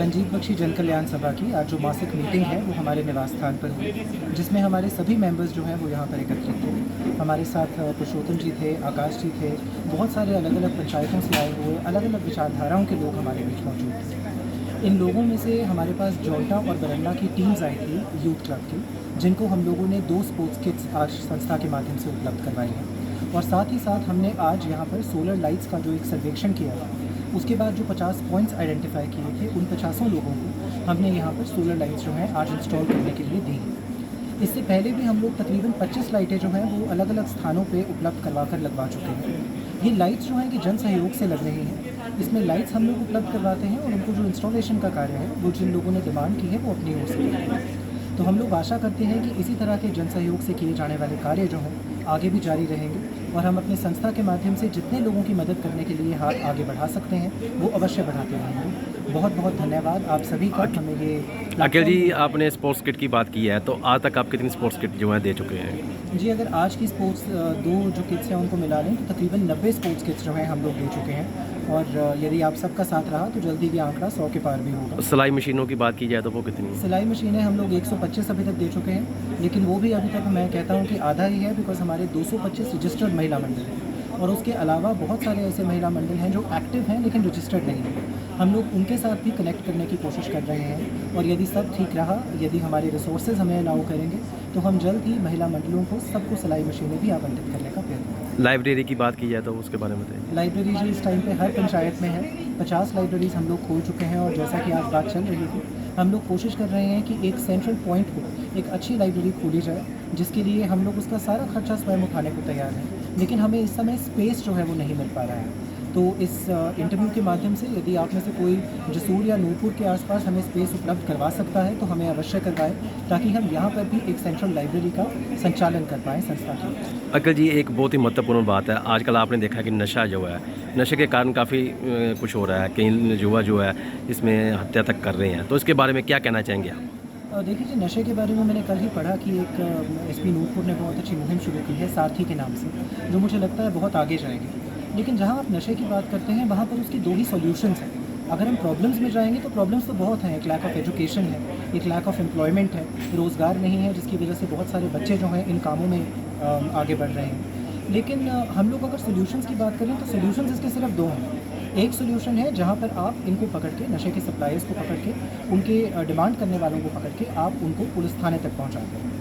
रंजीत बख्शी जन कल्याण सभा की आज जो मासिक मीटिंग है वो हमारे निवास स्थान पर हुई, जिसमें हमारे सभी मेंबर्स जो हैं वो यहाँ पर एकत्रित थे। हमारे साथ पुरुषोत्तम जी थे, आकाश जी थे, बहुत सारे अलग अलग पंचायतों से आए हुए अलग अलग विचारधाराओं के लोग हमारे बीच मौजूद थे। इन लोगों में से हमारे पास जोल्टा और बरन्ना की टीम्स आई थी यूथ क्लब की, जिनको हम लोगों ने 2 स्पोर्ट्स किट्स आज संस्था के माध्यम से उपलब्ध करवाई हैं। और साथ ही साथ हमने आज यहाँ पर सोलर लाइट्स का जो एक सर्वेक्षण किया था, उसके बाद जो 50 पॉइंट्स आइडेंटिफाई किए थे, उन 50 लोगों को हमने यहाँ पर सोलर लाइट्स जो हैं आज इंस्टॉल करने के लिए दी। इससे पहले भी हम लोग तकरीबन 25 लाइटें जो हैं वो अलग अलग स्थानों पे उपलब्ध करवा कर लगवा चुके हैं। ये लाइट्स जो हैं कि जन सहयोग से लग रही हैं। इसमें लाइट्स हम लोग उपलब्ध करवाते हैं और उनको जो इंस्टॉलेशन का कार्य है वो जिन लोगों ने डिमांड की है वो अपनी ओर से करते हैं। तो हम लोग आशा करते हैं कि इसी तरह के जन सहयोग से किए जाने वाले कार्य जो हैं आगे भी जारी रहेंगे और हम अपनी संस्था के माध्यम से जितने लोगों की मदद करने के लिए हाथ आगे बढ़ा सकते हैं वो अवश्य बढ़ाते रहेंगे। बहुत बहुत धन्यवाद आप सभी का हमें ये। अखिल जी, आपने स्पोर्ट्स किट की बात की है, तो आज तक आप कितनी स्पोर्ट्स किट जो है दे चुके हैं? जी, अगर आज की स्पोर्ट्स 2 जो किट्स हैं उनको मिला लें तो तकरीबन 90 स्पोर्ट्स किट्स जो हैं हम लोग दे चुके हैं। और यदि आप सबका साथ रहा तो जल्दी ये आंकड़ा 100 के पार भी होगा। सिलाई मशीनों की बात की जाए तो वो कितनी? सिलाई मशीनें हम लोग 125 अभी तक दे चुके हैं, लेकिन वो भी अभी तक मैं कहता हूँ कि आधा ही है, बिकॉज हमारे 225 रजिस्टर्ड महिला मंडल हैं और उसके अलावा बहुत सारे ऐसे महिला मंडल हैं जो एक्टिव हैं लेकिन रजिस्टर्ड नहीं हैं। हम लोग उनके साथ भी कनेक्ट करने की कोशिश कर रहे हैं और यदि सब ठीक रहा, यदि हमारे रिसोर्सेज हमें अलाउ करेंगे तो हम जल्द ही महिला मंडलों को सबको सिलाई मशीनें भी आवंटित करने का प्रयत्न करेंगे। लाइब्रेरी की बात की जाए तो उसके बारे में बताइए। लाइब्रेरी जी इस टाइम पे हर पंचायत में है। 50 लाइब्रेरीज हम लोग खोल चुके हैं और जैसा कि आज बात चल रही थी, हम लोग कोशिश कर रहे हैं कि एक सेंट्रल पॉइंट को एक अच्छी लाइब्रेरी खोली जाए, जिसके लिए हम लोग उसका सारा खर्चा स्वयं उठाने को तैयार हैं, लेकिन हमें इस समय स्पेस जो है वो नहीं मिल पा रहा है। तो इस इंटरव्यू के माध्यम से यदि आप में से कोई जसूर या नूरपुर के आसपास हमें स्पेस उपलब्ध करवा सकता है तो हमें अवश्य करवाएं, ताकि हम यहाँ पर भी एक सेंट्रल लाइब्रेरी का संचालन कर पाएँ संस्था की। अखिल जी, एक बहुत ही महत्वपूर्ण बात है, आजकल आपने देखा कि नशा जो है, नशे के कारण काफ़ी कुछ हो रहा है, कई युवा जो है इसमें हत्या तक कर रहे हैं, तो इसके बारे में क्या कहना चाहेंगे आप? देखिए जी, नशे के बारे में मैंने कल ही पढ़ा कि एक एसपी नूरपुर ने बहुत अच्छी मुहिम शुरू की है सारथी के नाम से, जो मुझे लगता है बहुत आगे जाएगी। लेकिन जहाँ आप नशे की बात करते हैं वहाँ पर उसकी 2 ही सॉल्यूशंस हैं। अगर हम प्रॉब्लम्स में जाएंगे तो प्रॉब्लम्स तो बहुत हैं। एक लैक ऑफ एजुकेशन है, एक लैक ऑफ एम्प्लॉयमेंट है, रोज़गार नहीं है, जिसकी वजह से बहुत सारे बच्चे जो हैं इन कामों में आगे बढ़ रहे हैं। लेकिन हम लोग अगर सोल्यूशंस की बात करें तो सोल्यूशंस इसके सिर्फ 2 हैं। एक सोल्यूशन है जहाँ पर आप इनको पकड़ के, नशे के सप्लायर्स को पकड़ के, उनके डिमांड करने वालों को पकड़ के आप उनको पुलिस थाने तक पहुँचाते हैं।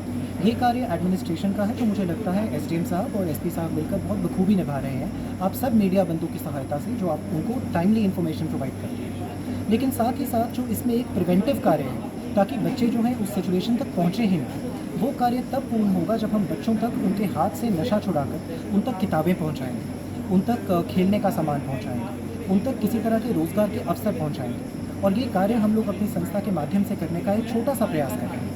ये कार्य एडमिनिस्ट्रेशन का है, जो मुझे लगता है एसडीएम साहब और एसपी साहब मिलकर बहुत बखूबी निभा रहे हैं, आप सब मीडिया बंधु की सहायता से, जो आप उनको टाइमली इन्फॉर्मेशन प्रोवाइड करते हैं। लेकिन साथ ही साथ जो इसमें एक प्रिवेंटिव कार्य है, ताकि बच्चे जो हैं उस सिचुएशन तक पहुँचे ही नहीं, वो कार्य तब पूर्ण होगा जब हम बच्चों तक उनके हाथ से नशा छुड़ाकर उन तक किताबें पहुँचाएँगे, उन तक खेलने का सामान पहुँचाएँगे, उन तक किसी तरह के रोज़गार के अवसर पहुँचाएँगे। और ये कार्य हम लोग अपनी संस्था के माध्यम से करने का एक छोटा सा प्रयास कर रहे हैं।